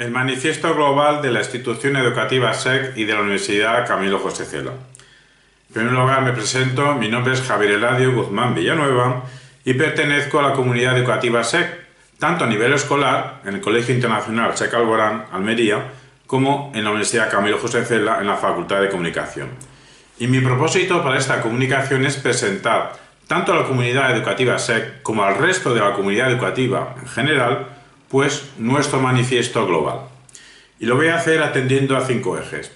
El Manifiesto Global de la Institución Educativa SEC y de la Universidad Camilo José Cela. En primer lugar me presento, mi nombre es Javier Eladio Guzmán Villanueva y pertenezco a la comunidad educativa SEC, tanto a nivel escolar, en el Colegio Internacional SEC Alborán, Almería, como en la Universidad Camilo José Cela, en la Facultad de Comunicación. Y mi propósito para esta comunicación es presentar tanto a la comunidad educativa SEC como al resto de la comunidad educativa en general, pues nuestro manifiesto global. Y lo voy a hacer atendiendo a 5 ejes,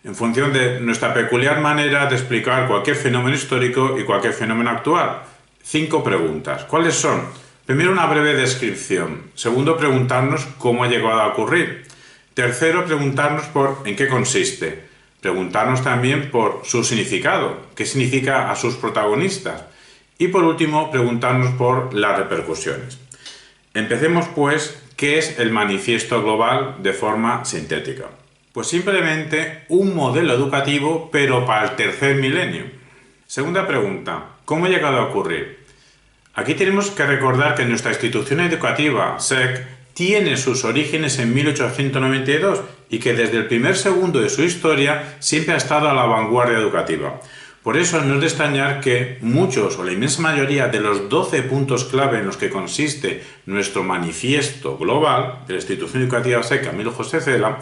en función de nuestra peculiar manera de explicar cualquier fenómeno histórico y cualquier fenómeno actual. 5 preguntas. ¿Cuáles son? Primero, una breve descripción. Segundo, preguntarnos cómo ha llegado a ocurrir. Tercero, preguntarnos por en qué consiste. Preguntarnos también por su significado, qué significa a sus protagonistas. Y por último, preguntarnos por las repercusiones. Empecemos pues, ¿qué es el manifiesto global de forma sintética? Pues simplemente un modelo educativo, pero para el tercer milenio. Segunda pregunta, ¿cómo ha llegado a ocurrir? Aquí tenemos que recordar que nuestra institución educativa, SEC, tiene sus orígenes en 1892 y que desde el primer segundo de su historia siempre ha estado a la vanguardia educativa. Por eso no es de extrañar que muchos o la inmensa mayoría de los 12 puntos clave en los que consiste nuestro manifiesto global de la institución educativa SEC Camilo José Cela,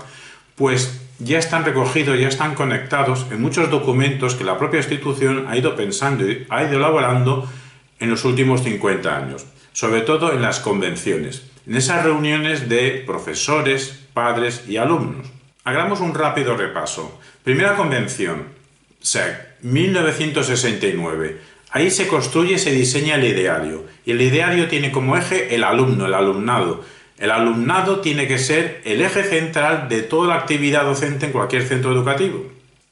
pues ya están recogidos, ya están conectados en muchos documentos que la propia institución ha ido pensando y ha ido elaborando en los últimos 50 años, sobre todo en las convenciones, en esas reuniones de profesores, padres y alumnos. Hagamos un rápido repaso. Primera convención, SEC, 1969. Ahí se construye y se diseña el ideario. Y el ideario tiene como eje el alumno, el alumnado. El alumnado tiene que ser el eje central de toda la actividad docente en cualquier centro educativo.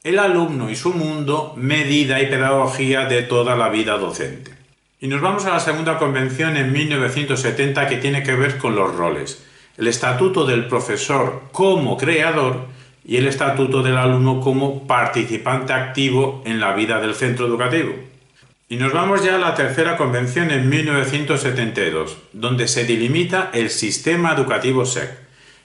El alumno y su mundo, medida y pedagogía de toda la vida docente. Y nos vamos a la segunda convención en 1970 que tiene que ver con los roles. El estatuto del profesor como creador y el estatuto del alumno como participante activo en la vida del centro educativo. Y nos vamos ya a la tercera convención en 1972, donde se delimita el sistema educativo SEC,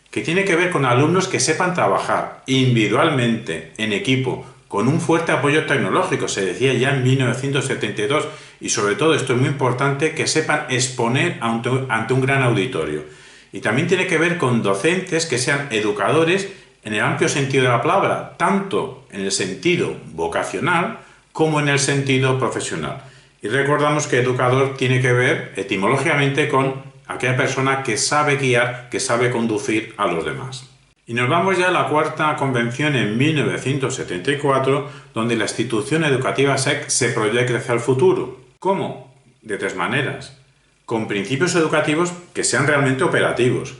que tiene que ver con alumnos que sepan trabajar individualmente, en equipo, con un fuerte apoyo tecnológico, se decía ya en 1972, y sobre todo, esto es muy importante, que sepan exponer ante un gran auditorio. Y también tiene que ver con docentes que sean educadores en el amplio sentido de la palabra, tanto en el sentido vocacional como en el sentido profesional. Y recordamos que educador tiene que ver etimológicamente con aquella persona que sabe guiar, que sabe conducir a los demás. Y nos vamos ya a la cuarta convención en 1974, donde la institución educativa SEC se proyecta hacia el futuro. ¿Cómo? De 3 maneras. Con principios educativos que sean realmente operativos,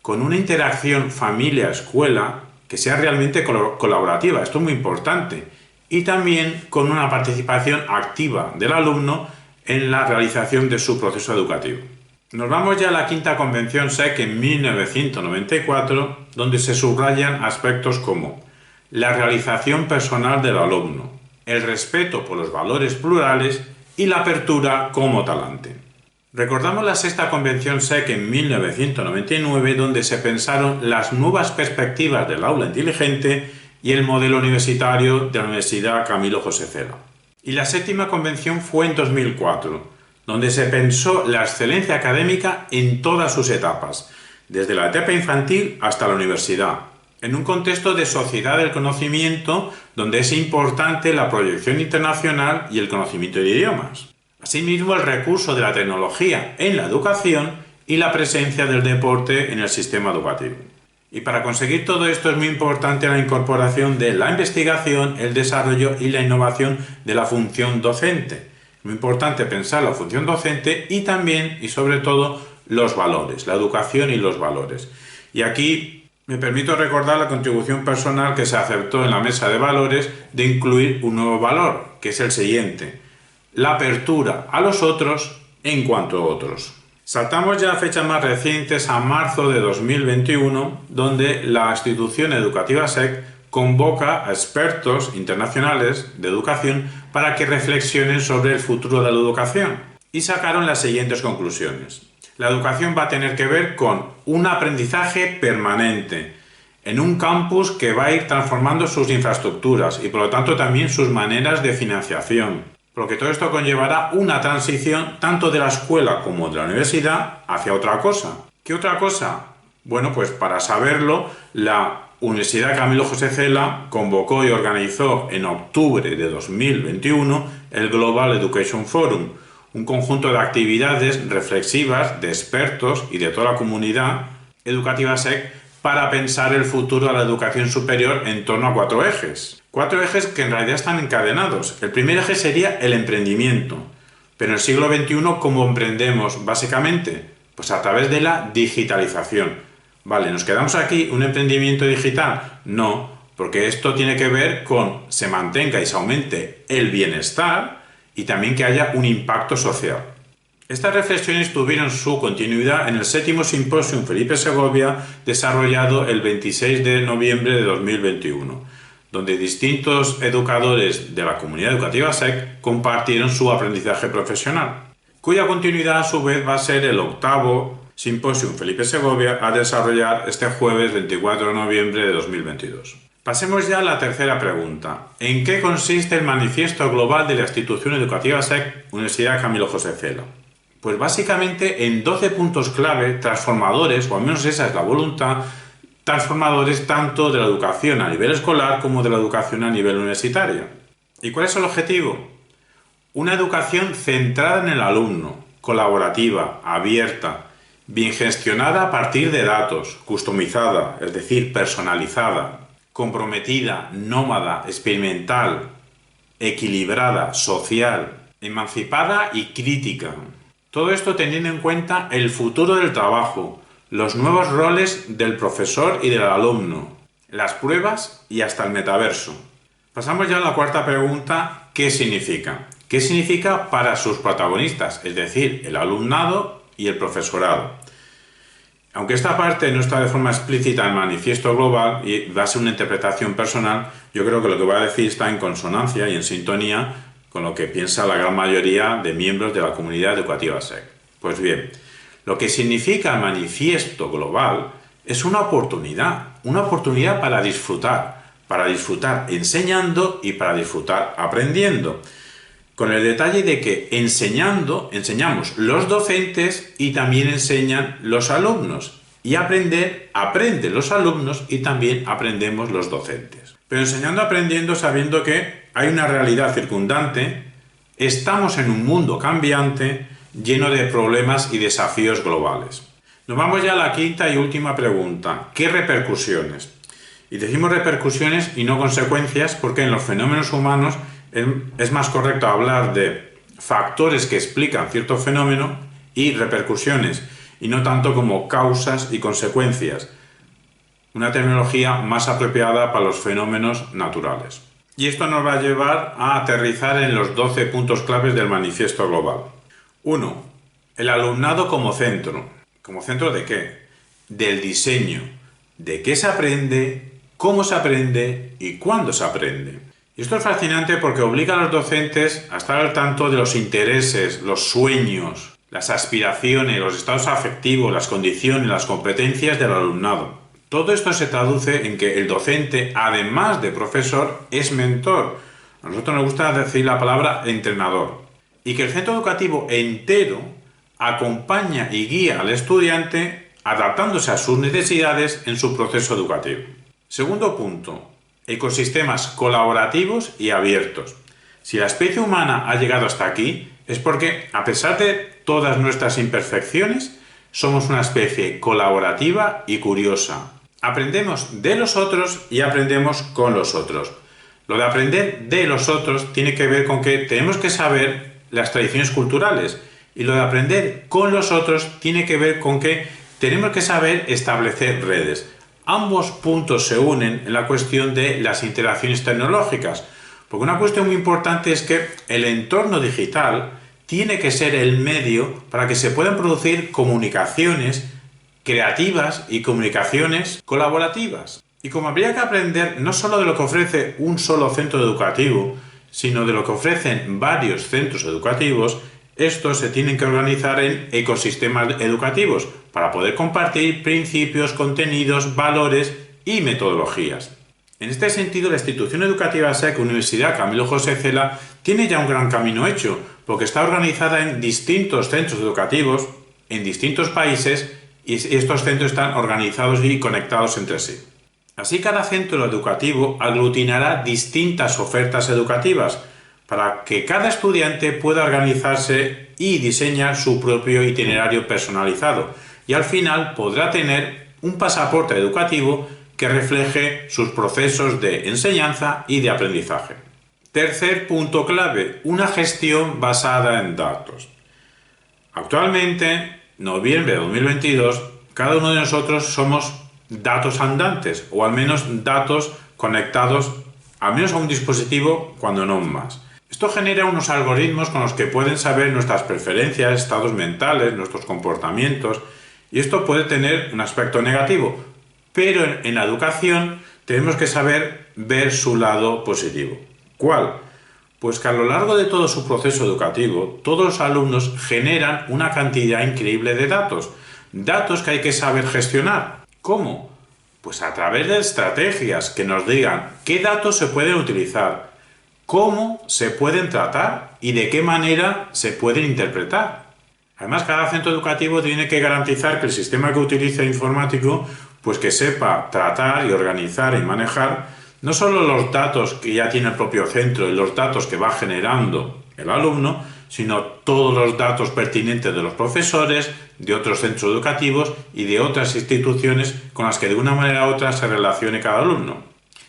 con una interacción familia-escuela que sea realmente colaborativa, esto es muy importante, y también con una participación activa del alumno en la realización de su proceso educativo. Nos vamos ya a la quinta convención SEC en 1994, donde se subrayan aspectos como la realización personal del alumno, el respeto por los valores plurales y la apertura como talante. Recordamos la sexta convención SEC en 1999, donde se pensaron las nuevas perspectivas del aula inteligente y el modelo universitario de la Universidad Camilo José Cela. Y la séptima convención fue en 2004, donde se pensó la excelencia académica en todas sus etapas, desde la etapa infantil hasta la universidad, en un contexto de sociedad del conocimiento donde es importante la proyección internacional y el conocimiento de idiomas. Asimismo, el recurso de la tecnología en la educación y la presencia del deporte en el sistema educativo. Y para conseguir todo esto es muy importante la incorporación de la investigación, el desarrollo y la innovación de la función docente. Es muy importante pensar la función docente y también, y sobre todo, los valores, la educación y los valores. Y aquí me permito recordar la contribución personal que se aceptó en la mesa de valores de incluir un nuevo valor, que es el siguiente: la apertura a los otros en cuanto a otros. Saltamos ya a fechas más recientes, a marzo de 2021, donde la institución educativa SEC convoca a expertos internacionales de educación para que reflexionen sobre el futuro de la educación y sacaron las siguientes conclusiones. La educación va a tener que ver con un aprendizaje permanente, en un campus que va a ir transformando sus infraestructuras y por lo tanto también sus maneras de financiación. Porque todo esto conllevará una transición tanto de la escuela como de la universidad hacia otra cosa. ¿Qué otra cosa? Bueno, pues para saberlo, la Universidad Camilo José Cela convocó y organizó en octubre de 2021 el Global Education Forum, un conjunto de actividades reflexivas de expertos y de toda la comunidad educativa SEC para pensar el futuro de la educación superior en torno a 4 ejes. 4 ejes que en realidad están encadenados. El primer eje sería el emprendimiento. Pero en el siglo XXI, ¿cómo emprendemos básicamente? Pues a través de la digitalización. Vale, ¿nos quedamos aquí? ¿Un emprendimiento digital? No, porque esto tiene que ver con se mantenga y se aumente el bienestar y también que haya un impacto social. Estas reflexiones tuvieron su continuidad en el 7º Simposium Felipe Segovia, desarrollado el 26 de noviembre de 2021, donde distintos educadores de la comunidad educativa SEC compartieron su aprendizaje profesional, cuya continuidad a su vez va a ser el 8º Simposium Felipe Segovia a desarrollar este jueves 24 de noviembre de 2022. Pasemos ya a la tercera pregunta. ¿En qué consiste el Manifiesto Global de la Institución Educativa SEC, Universidad Camilo José Cela? Pues básicamente en 12 puntos clave transformadores, o al menos esa es la voluntad, transformadores tanto de la educación a nivel escolar como de la educación a nivel universitario. ¿Y cuál es el objetivo? Una educación centrada en el alumno, colaborativa, abierta, bien gestionada a partir de datos, customizada, es decir, personalizada, comprometida, nómada, experimental, equilibrada, social, emancipada y crítica. Todo esto teniendo en cuenta el futuro del trabajo, los nuevos roles del profesor y del alumno, las pruebas y hasta el metaverso. Pasamos ya a la cuarta pregunta, ¿qué significa? ¿Qué significa para sus protagonistas, es decir, el alumnado y el profesorado? Aunque esta parte no está de forma explícita en el manifiesto global y va a ser una interpretación personal, yo creo que lo que voy a decir está en consonancia y en sintonía con lo que piensa la gran mayoría de miembros de la comunidad educativa SEC. Pues bien, lo que significa el manifiesto global es una oportunidad para disfrutar enseñando y para disfrutar aprendiendo. Con el detalle de que enseñamos los docentes y también enseñan los alumnos. Y aprenden los alumnos y también aprendemos los docentes. Pero enseñando, aprendiendo, sabiendo que hay una realidad circundante, estamos en un mundo cambiante, lleno de problemas y desafíos globales. Nos vamos ya a la quinta y última pregunta. ¿Qué repercusiones? Y decimos repercusiones y no consecuencias porque en los fenómenos humanos es más correcto hablar de factores que explican cierto fenómeno y repercusiones, y no tanto como causas y consecuencias. Una terminología más apropiada para los fenómenos naturales. Y esto nos va a llevar a aterrizar en los 12 puntos claves del manifiesto global. 1. El alumnado como centro. ¿Como centro de qué? Del diseño. De qué se aprende, cómo se aprende y cuándo se aprende. Y esto es fascinante porque obliga a los docentes a estar al tanto de los intereses, los sueños, las aspiraciones, los estados afectivos, las condiciones, las competencias del alumnado. Todo esto se traduce en que el docente, además de profesor, es mentor. A nosotros nos gusta decir la palabra entrenador. Y que el centro educativo entero acompaña y guía al estudiante adaptándose a sus necesidades en su proceso educativo. Segundo punto. Ecosistemas colaborativos y abiertos. Si la especie humana ha llegado hasta aquí, es porque, a pesar de todas nuestras imperfecciones, somos una especie colaborativa y curiosa. Aprendemos de los otros y aprendemos con los otros. Lo de aprender de los otros tiene que ver con que tenemos que saber las tradiciones culturales, y lo de aprender con los otros tiene que ver con que tenemos que saber establecer redes. Ambos puntos se unen en la cuestión de las interacciones tecnológicas, porque una cuestión muy importante es que el entorno digital tiene que ser el medio para que se puedan producir comunicaciones creativas y comunicaciones colaborativas. Y como habría que aprender no solo de lo que ofrece un solo centro educativo, sino de lo que ofrecen varios centros educativos, Estos se tienen que organizar en ecosistemas educativos para poder compartir principios, contenidos, valores y metodologías. En este sentido, la institución educativa SEC Universidad Camilo José Cela tiene ya un gran camino hecho, porque está organizada en distintos centros educativos, en distintos países, y estos centros están organizados y conectados entre sí. Así, cada centro educativo aglutinará distintas ofertas educativas para que cada estudiante pueda organizarse y diseñar su propio itinerario personalizado, y al final podrá tener un pasaporte educativo que refleje sus procesos de enseñanza y de aprendizaje. Tercer punto clave, una gestión basada en datos. Actualmente, noviembre de 2022, cada uno de nosotros somos datos andantes, o al menos datos conectados al menos a un dispositivo, cuando no más. Esto genera unos algoritmos con los que pueden saber nuestras preferencias, estados mentales, nuestros comportamientos, y esto puede tener un aspecto negativo, pero en la educación tenemos que saber ver su lado positivo. ¿Cuál? Pues que a lo largo de todo su proceso educativo, todos los alumnos generan una cantidad increíble de datos que hay que saber gestionar. ¿Cómo? Pues a través de estrategias que nos digan qué datos se pueden utilizar, cómo se pueden tratar y de qué manera se pueden interpretar. Además, cada centro educativo tiene que garantizar que el sistema que utilice informático, pues que sepa tratar y organizar y manejar no solo los datos que ya tiene el propio centro y los datos que va generando el alumno, sino todos los datos pertinentes de los profesores, de otros centros educativos y de otras instituciones con las que de una manera u otra se relacione cada alumno.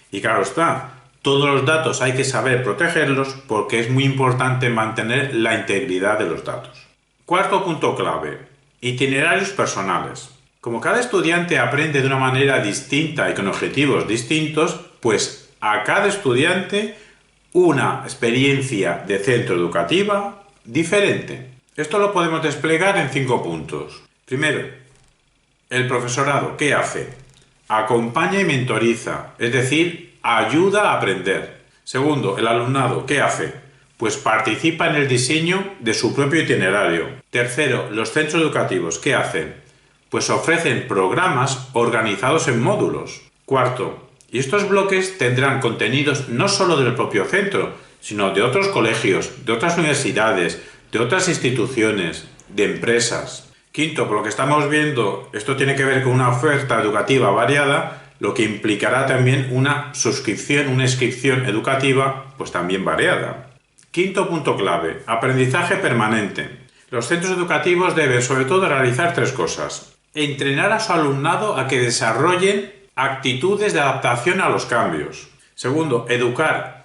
Y claro está, todos los datos hay que saber protegerlos porque es muy importante mantener la integridad de los datos. Cuarto punto clave, itinerarios personales. Como cada estudiante aprende de una manera distinta y con objetivos distintos, pues a cada estudiante una experiencia de centro educativa diferente. Esto lo podemos desplegar en 5 puntos. Primero, el profesorado, ¿qué hace? Acompaña y mentoriza, es decir, ayuda a aprender. Segundo, el alumnado, ¿qué hace? Pues participa en el diseño de su propio itinerario. Tercero, los centros educativos, ¿qué hacen? Pues ofrecen programas organizados en módulos. Cuarto, y estos bloques tendrán contenidos no solo del propio centro, sino de otros colegios, de otras universidades, de otras instituciones, de empresas. Quinto, por lo que estamos viendo, esto tiene que ver con una oferta educativa variada, lo que implicará también una suscripción, una inscripción educativa, pues también variada. Quinto punto clave, aprendizaje permanente. Los centros educativos deben sobre todo realizar 3 cosas. Entrenar a su alumnado a que desarrollen actitudes de adaptación a los cambios. Segundo, educar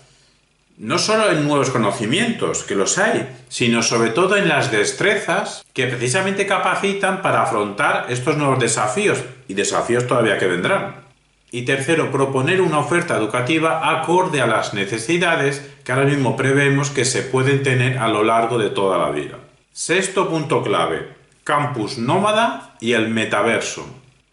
no solo en nuevos conocimientos, que los hay, sino sobre todo en las destrezas que precisamente capacitan para afrontar estos nuevos desafíos y desafíos todavía que vendrán. Y tercero, proponer una oferta educativa acorde a las necesidades que ahora mismo prevemos que se pueden tener a lo largo de toda la vida. Sexto punto clave, campus nómada y el metaverso.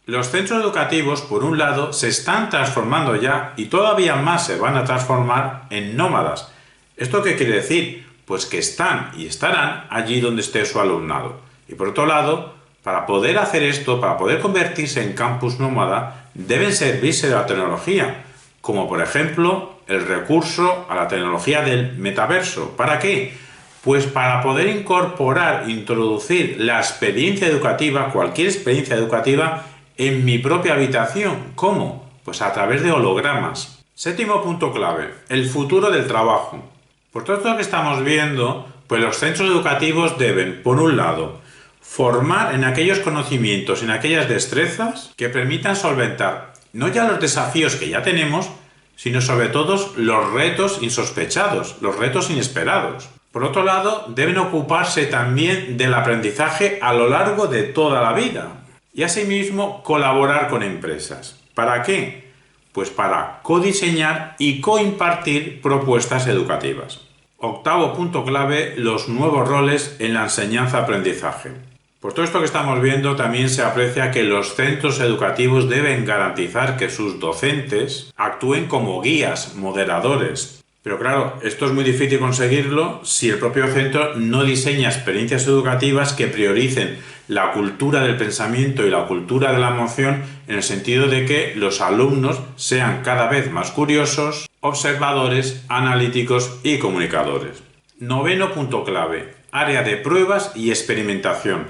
Los centros educativos, por un lado, se están transformando ya y todavía más se van a transformar en nómadas. ¿Esto qué quiere decir? Pues que están y estarán allí donde esté su alumnado. Y por otro lado, para poder hacer esto, para poder convertirse en campus nómada, deben servirse de la tecnología, como por ejemplo el recurso a la tecnología del metaverso. ¿Para qué? Pues para poder introducir la experiencia educativa, cualquier experiencia educativa, en mi propia habitación. ¿Cómo? Pues a través de hologramas. Séptimo punto clave, el futuro del trabajo. Por todo esto que estamos viendo, pues los centros educativos deben, por un lado, formar en aquellos conocimientos, en aquellas destrezas que permitan solventar no ya los desafíos que ya tenemos, sino sobre todo los retos insospechados, los retos inesperados. Por otro lado, deben ocuparse también del aprendizaje a lo largo de toda la vida. Y asimismo colaborar con empresas. ¿Para qué? Pues para codiseñar y coimpartir propuestas educativas. Octavo punto clave, los nuevos roles en la enseñanza-aprendizaje. Por todo esto que estamos viendo también se aprecia que los centros educativos deben garantizar que sus docentes actúen como guías, moderadores, Pero claro, esto es muy difícil conseguirlo si el propio centro no diseña experiencias educativas que prioricen la cultura del pensamiento y la cultura de la emoción, en el sentido de que los alumnos sean cada vez más curiosos, observadores, analíticos y comunicadores. Noveno punto clave: área de pruebas y experimentación.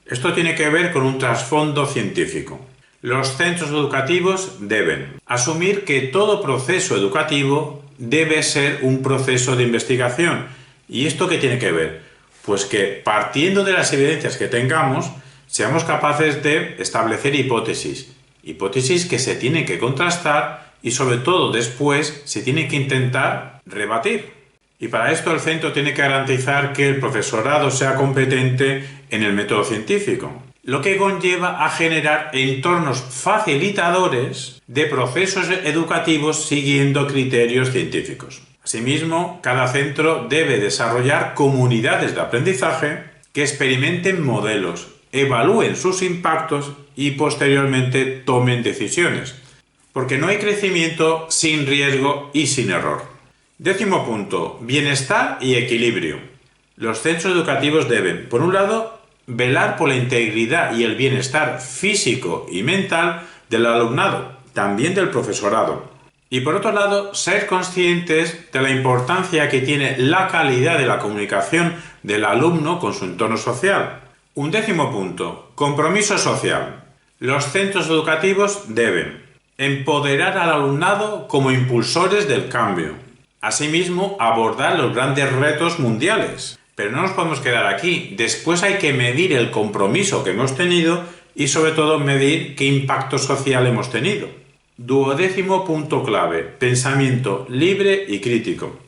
Esto tiene que ver con un trasfondo científico. Los centros educativos deben asumir que todo proceso educativo debe ser un proceso de investigación. ¿Y esto qué tiene que ver? Pues que partiendo de las evidencias que tengamos, seamos capaces de establecer hipótesis. Hipótesis que se tienen que contrastar y sobre todo después se tiene que intentar rebatir. Y para esto el centro tiene que garantizar que el profesorado sea competente en el método científico, lo que conlleva a generar entornos facilitadores de procesos educativos siguiendo criterios científicos. Asimismo, cada centro debe desarrollar comunidades de aprendizaje que experimenten modelos, evalúen sus impactos y posteriormente tomen decisiones, porque no hay crecimiento sin riesgo y sin error. Décimo punto: bienestar y equilibrio. Los centros educativos deben, por un lado, velar por la integridad y el bienestar físico y mental del alumnado, también del profesorado. Y por otro lado, ser conscientes de la importancia que tiene la calidad de la comunicación del alumno con su entorno social. Un décimo punto: compromiso social. Los centros educativos deben empoderar al alumnado como impulsores del cambio. Asimismo, abordar los grandes retos mundiales. Pero no nos podemos quedar aquí. Después hay que medir el compromiso que hemos tenido y sobre todo medir qué impacto social hemos tenido. Duodécimo punto clave: pensamiento libre y crítico.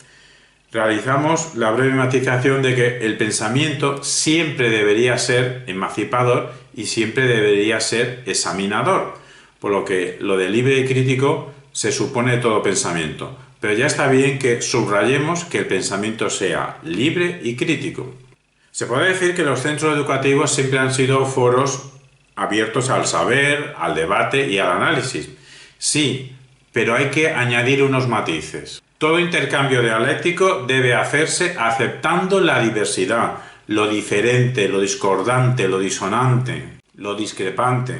Realizamos la breve matización de que el pensamiento siempre debería ser emancipador y siempre debería ser examinador, por lo que lo de libre y crítico se supone todo pensamiento. Pero ya está bien que subrayemos que el pensamiento sea libre y crítico. Se puede decir que los centros educativos siempre han sido foros abiertos al saber, al debate y al análisis. Sí, pero hay que añadir unos matices. Todo intercambio dialéctico debe hacerse aceptando la diversidad, lo diferente, lo discordante, lo disonante, lo discrepante.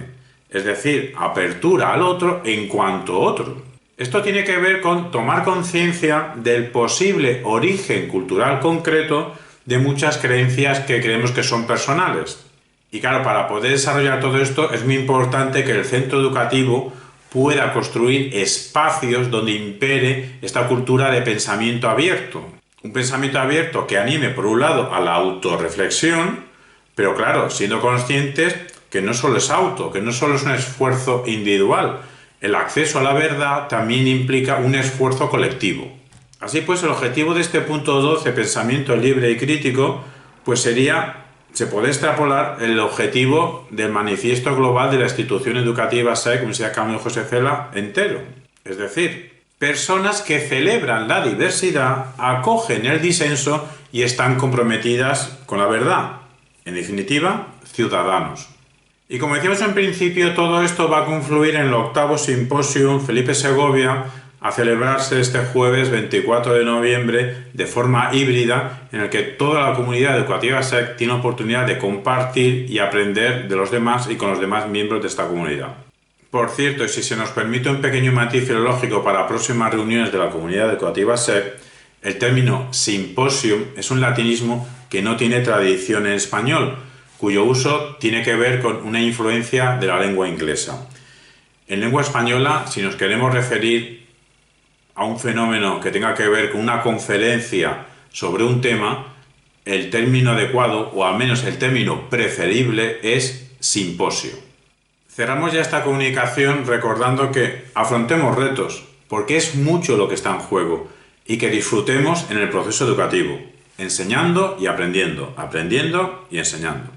Es decir, apertura al otro en cuanto otro. Esto tiene que ver con tomar conciencia del posible origen cultural concreto de muchas creencias que creemos que son personales. Y claro, para poder desarrollar todo esto es muy importante que el centro educativo pueda construir espacios donde impere esta cultura de pensamiento abierto. Un pensamiento abierto que anime, por un lado, a la autorreflexión, pero claro, siendo conscientes que no solo es que no solo es un esfuerzo individual. El acceso a la verdad también implica un esfuerzo colectivo. Así pues, el objetivo de este punto 12, pensamiento libre y crítico, pues se puede extrapolar el objetivo del manifiesto global de la institución educativa SEC, Universidad Camilo José Cela, entero. Es decir, personas que celebran la diversidad, acogen el disenso y están comprometidas con la verdad. En definitiva, ciudadanos. Y como decíamos en principio, todo esto va a confluir en el 8º Simposium Felipe Segovia, a celebrarse este jueves 24 de noviembre de forma híbrida, en el que toda la comunidad educativa SEC tiene oportunidad de compartir y aprender de los demás y con los demás miembros de esta comunidad. Por cierto, y si se nos permite un pequeño matiz filológico para próximas reuniones de la comunidad educativa SEC, el término simposium es un latinismo que no tiene tradición en español, cuyo uso tiene que ver con una influencia de la lengua inglesa. En lengua española, si nos queremos referir a un fenómeno que tenga que ver con una conferencia sobre un tema, el término adecuado, o al menos el término preferible, es simposio. Cerramos ya esta comunicación recordando que afrontemos retos, porque es mucho lo que está en juego, y que disfrutemos en el proceso educativo, enseñando y aprendiendo, aprendiendo y enseñando.